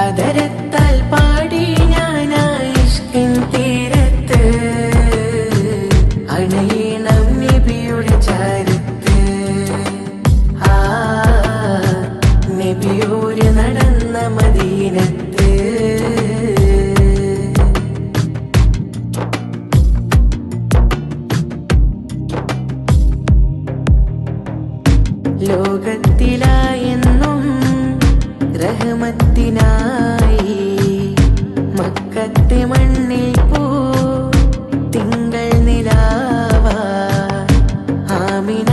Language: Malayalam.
അതരത്താൽ പാടി ഞാനായിഷ്കിൻ തീരത്ത് അണയണം നബിയുടെ ചാരത്ത്. ആ നബിയോര് നടന്ന മദീനത്ത് ലോകത്തിലായെന്നും റഹ്മത്തിനായി മക്കത്തെ മണ്ണിൽ പോ തിങ്കൾ നിലാവ ആമിന